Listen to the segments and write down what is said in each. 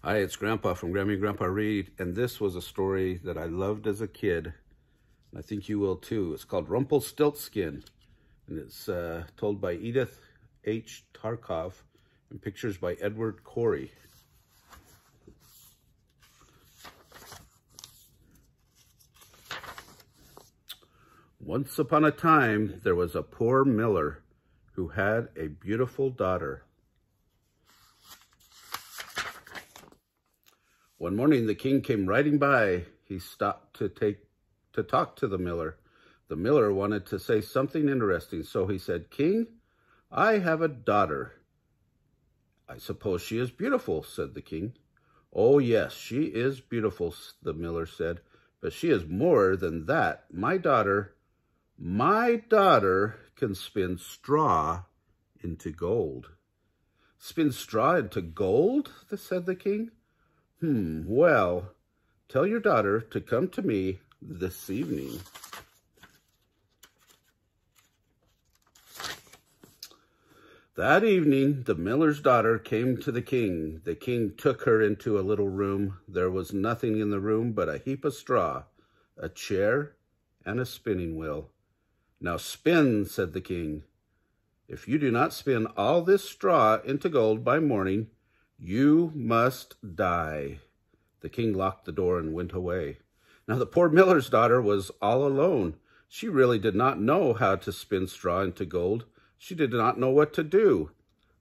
Hi, it's Grandpa from Grammy and Grandpa Read, and this was a story that I loved as a kid, and I think you will too. It's called Rumpelstiltskin, and it's told by Edith H. Tarcov, and pictures by Edward Gorey. Once upon a time, there was a poor miller who had a beautiful daughter. One morning, the king came riding by. He stopped to talk to the miller. The miller wanted to say something interesting, so he said, "King, I have a daughter." "I suppose she is beautiful," said the king. "Oh, yes, she is beautiful," the miller said, "but she is more than that. My daughter can spin straw into gold." "Spin straw into gold?" said the king. Well, tell your daughter to come to me this evening." That evening, the miller's daughter came to the king. The king took her into a little room. There was nothing in the room but a heap of straw, a chair, and a spinning wheel. "Now spin," said the king. "If you do not spin all this straw into gold by morning, you must die." The king locked the door and went away. Now the poor miller's daughter was all alone. She really did not know how to spin straw into gold. She did not know what to do.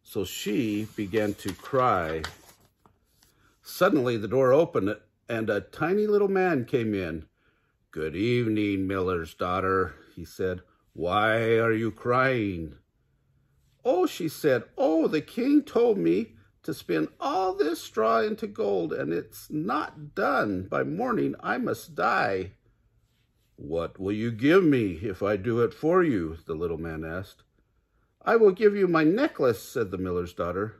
So she began to cry. Suddenly the door opened and a tiny little man came in. "Good evening, miller's daughter," he said. "Why are you crying?" "Oh," she said, "oh, the king told me to spin all this straw into gold, and it's not done. By morning, I must die." "What will you give me if I do it for you?" the little man asked. "I will give you my necklace," said the miller's daughter.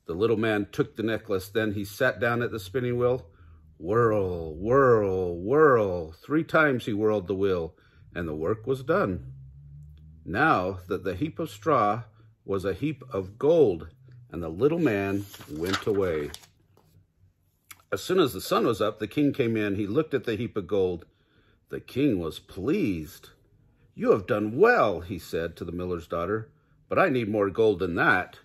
The little man took the necklace. Then he sat down at the spinning wheel. Whirl, whirl, whirl. 3 times he whirled the wheel, and the work was done. Now that the heap of straw was a heap of gold, and the little man went away. As soon as the sun was up, the king came in. He looked at the heap of gold. The king was pleased. "You have done well," he said to the miller's daughter, "but I need more gold than that."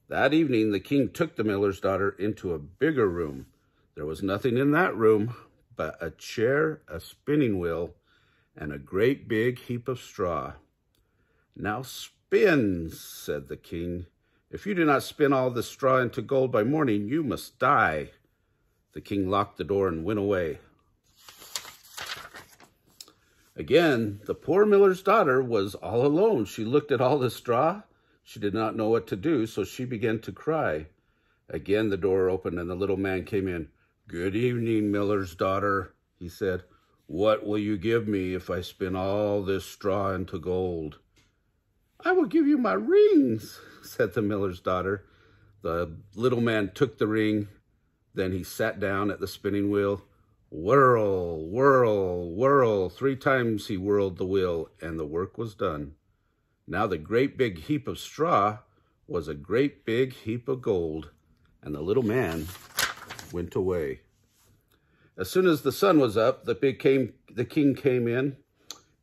That evening, the king took the miller's daughter into a bigger room. There was nothing in that room but a chair, a spinning wheel, and a great big heap of straw. "Now spin," said the king. "If you do not spin all the straw into gold by morning, you must die." The king locked the door and went away. Again, the poor miller's daughter was all alone. She looked at all the straw. She did not know what to do, so she began to cry. Again, the door opened and the little man came in. "Good evening, miller's daughter," he said. "What will you give me if I spin all this straw into gold?" "I will give you my rings," said the miller's daughter. The little man took the ring. Then he sat down at the spinning wheel. Whirl, whirl, whirl. 3 times he whirled the wheel, and the work was done. Now the great big heap of straw was a great big heap of gold, and the little man went away. As soon as the sun was up, the king came in.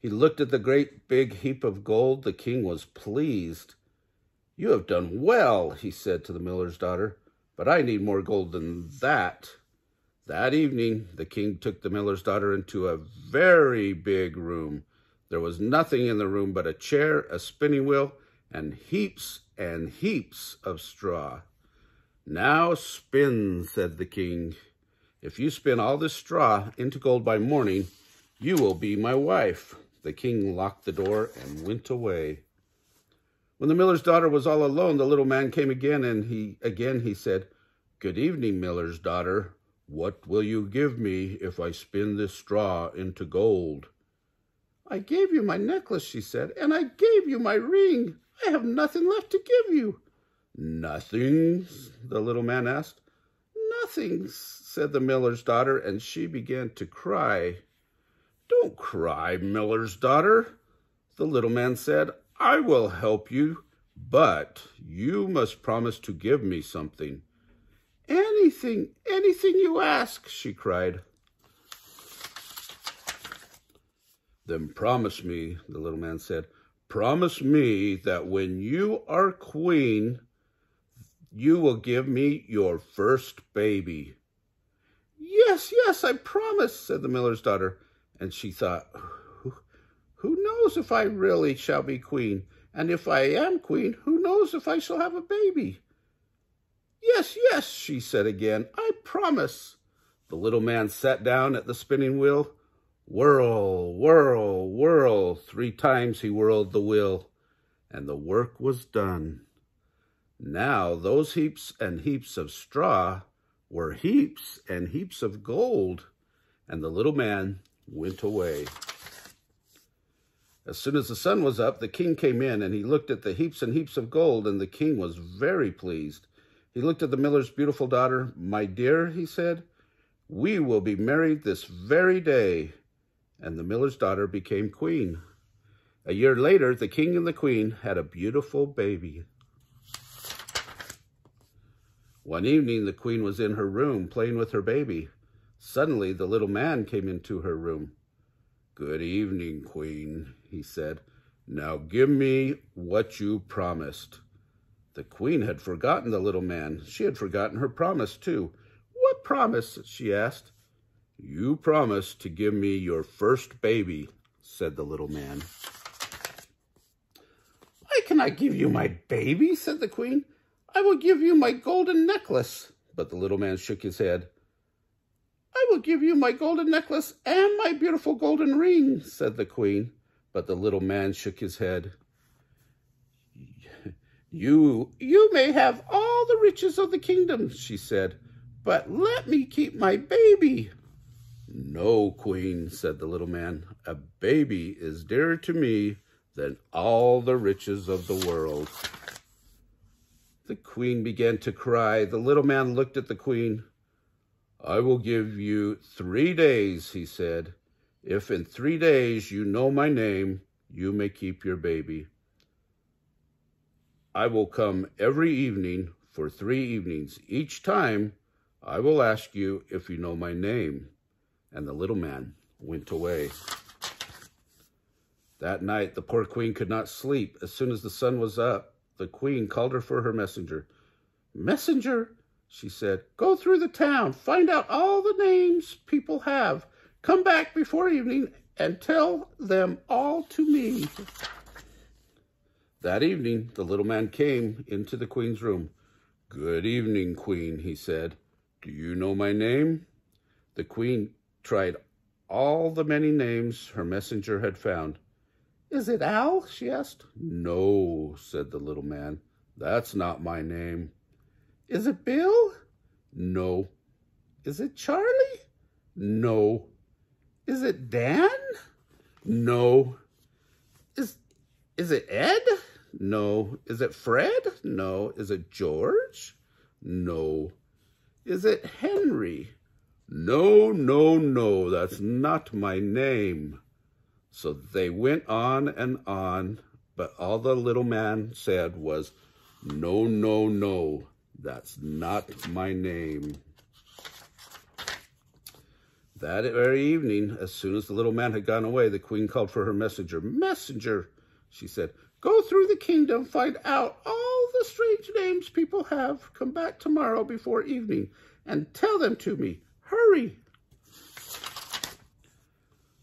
He looked at the great big heap of gold. The king was pleased. "You have done well," he said to the miller's daughter, "but I need more gold than that." That evening, the king took the miller's daughter into a very big room. There was nothing in the room but a chair, a spinning wheel, and heaps of straw. "Now spin," said the king. "If you spin all this straw into gold by morning, you will be my wife." The king locked the door and went away. When the miller's daughter was all alone, the little man came again, and he said, "Good evening, miller's daughter. What will you give me if I spin this straw into gold?" "I gave you my necklace," she said, "and I gave you my ring. I have nothing left to give you." "Nothing?" the little man asked. "Nothing," said the miller's daughter, and she began to cry. "Don't cry, miller's daughter," the little man said. "I will help you, but you must promise to give me something." anything you ask, she cried. Then promise me, the little man said, promise me that when you are queen, you will give me your first baby. Yes, yes, I promise, said the miller's daughter. And she thought, who knows if I really shall be queen? And if I am queen, who knows if I shall have a baby? Yes, yes, she said again, I promise. The little man sat down at the spinning wheel. Whirl, whirl, whirl. 3 times he whirled the wheel, and the work was done. Now those heaps and heaps of straw were heaps and heaps of gold, and the little man went away. As soon as the sun was up, the king came in, and he looked at the heaps and heaps of gold, and the king was very pleased. He looked at the miller's beautiful daughter. My dear, he said, we will be married this very day. And the miller's daughter became queen. A year later, the king and the queen had a beautiful baby. One evening, the queen was in her room playing with her baby. Suddenly, the little man came into her room. Good evening, queen, he said. Now give me what you promised. The queen had forgotten the little man. She had forgotten her promise, too. What promise? She asked. You promised to give me your first baby, said the little man. Why can I give you my baby? Said the queen. I will give you my golden necklace. But the little man shook his head. I will give you my golden necklace and my beautiful golden ring, said the queen. But the little man shook his head. You may have all the riches of the kingdom, she said, but let me keep my baby. No, queen, said the little man. A baby is dearer to me than all the riches of the world. The queen began to cry. The little man looked at the queen. I will give you 3 days, he said. If in 3 days you know my name, you may keep your baby. I will come every evening for 3 evenings. Each time I will ask you if you know my name. And the little man went away. That night, the poor queen could not sleep. As soon as the sun was up, the queen called her for her messenger. Messenger, she said, go through the town, find out all the names people have. Come back before evening and tell them all to me. That evening, the little man came into the queen's room. Good evening, queen, he said. Do you know my name? The queen tried all the many names her messenger had found. Is it Al? She asked. No, said the little man. That's not my name. Is it Bill? No. Is it Charlie? No. Is it Dan? No. Is it Ed? No. Is it Fred? No. Is it George? No. Is it Henry? No, no, no, that's not my name. So they went on, but all the little man said was, no, no, no, that's not my name. That very evening, as soon as the little man had gone away, the queen called for her messenger. Messenger, she said, go through the kingdom, find out all the strange names people have. Come back tomorrow before evening and tell them to me. Hurry!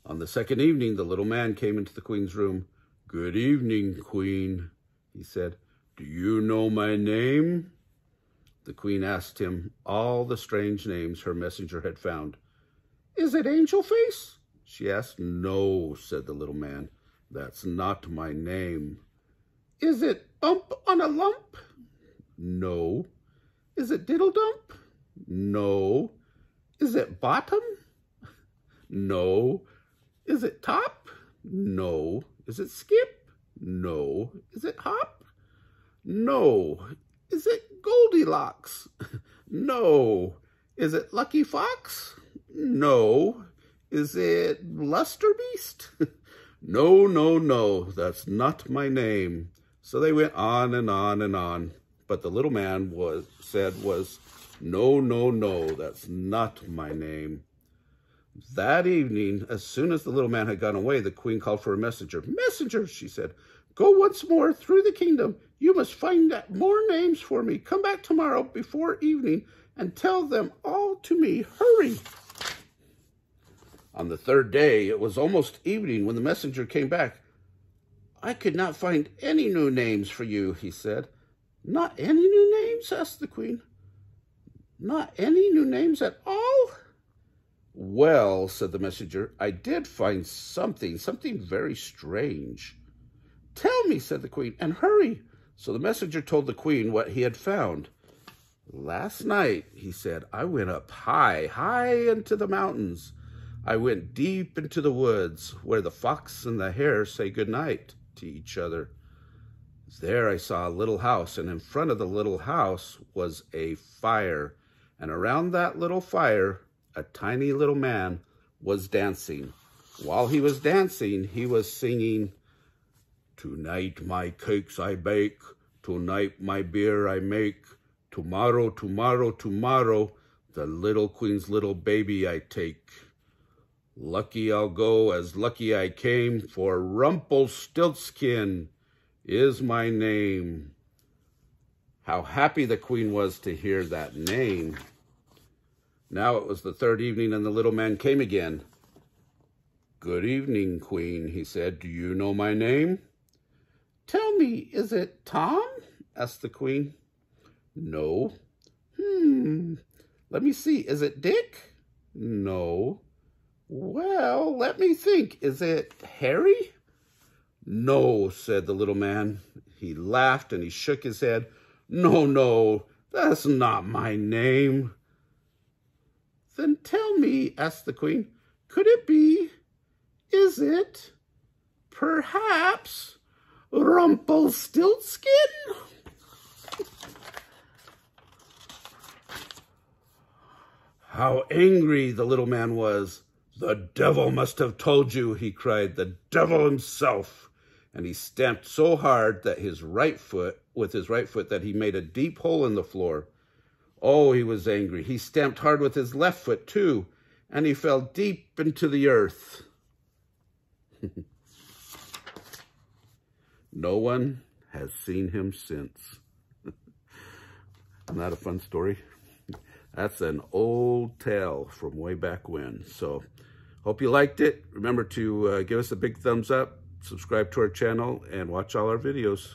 On the second evening, the little man came into the queen's room. Good evening, queen, he said. Do you know my name? The queen asked him all the strange names her messenger had found. Is it Angel Face? She asked. No, said the little man. That's not my name. Is it Bump on a Lump? No. Is it Diddle Dump? No. Is it Bottom? No. Is it Top? No. Is it Skip? No. Is it Hop? No. Is it Goldilocks? No. Is it Lucky Fox? No. Is it Luster Beast? No, no, no. That's not my name. So they went on and on and on. But the little man said, No, no, no, that's not my name. That evening, as soon as the little man had gone away, the queen called for a messenger. Messenger, she said, go once more through the kingdom. You must find out more names for me. Come back tomorrow before evening and tell them all to me. Hurry. On the third day, it was almost evening when the messenger came back. I could not find any new names for you, he said. Not any new names? Asked the queen. Not any new names at all? Well, said the messenger, I did find something very strange. Tell me, said the queen, and hurry. So the messenger told the queen what he had found. Last night, he said, I went up high, high into the mountains. I went deep into the woods where the fox and the hare say goodnight to each other. There I saw a little house, and in front of the little house was a fire. And around that little fire, a tiny little man was dancing. While he was dancing, he was singing, tonight my cakes I bake, tonight my beer I make, tomorrow, tomorrow, tomorrow, the little queen's little baby I take. Lucky I'll go as lucky I came, for Rumpelstiltskin is my name. How happy the queen was to hear that name. Now it was the third evening, and the little man came again. Good evening, queen, he said. Do you know my name? Tell me, is it Tom? Asked the queen. No. Let me see. Is it Dick? No. Well, let me think. Is it Harry? No, said the little man. He laughed and he shook his head. No, no, that's not my name. Then tell me, asked the queen, could it be, is it, perhaps, Rumpelstiltskin? How angry the little man was. The devil must have told you, he cried, the devil himself. And he stamped so hard that with his right foot that he made a deep hole in the floor. Oh, he was angry. He stamped hard with his left foot too, and he fell deep into the earth. No one has seen him since. Isn't that a fun story? That's an old tale from way back when. So, hope you liked it. Remember to give us a big thumbs up, subscribe to our channel, and watch all our videos.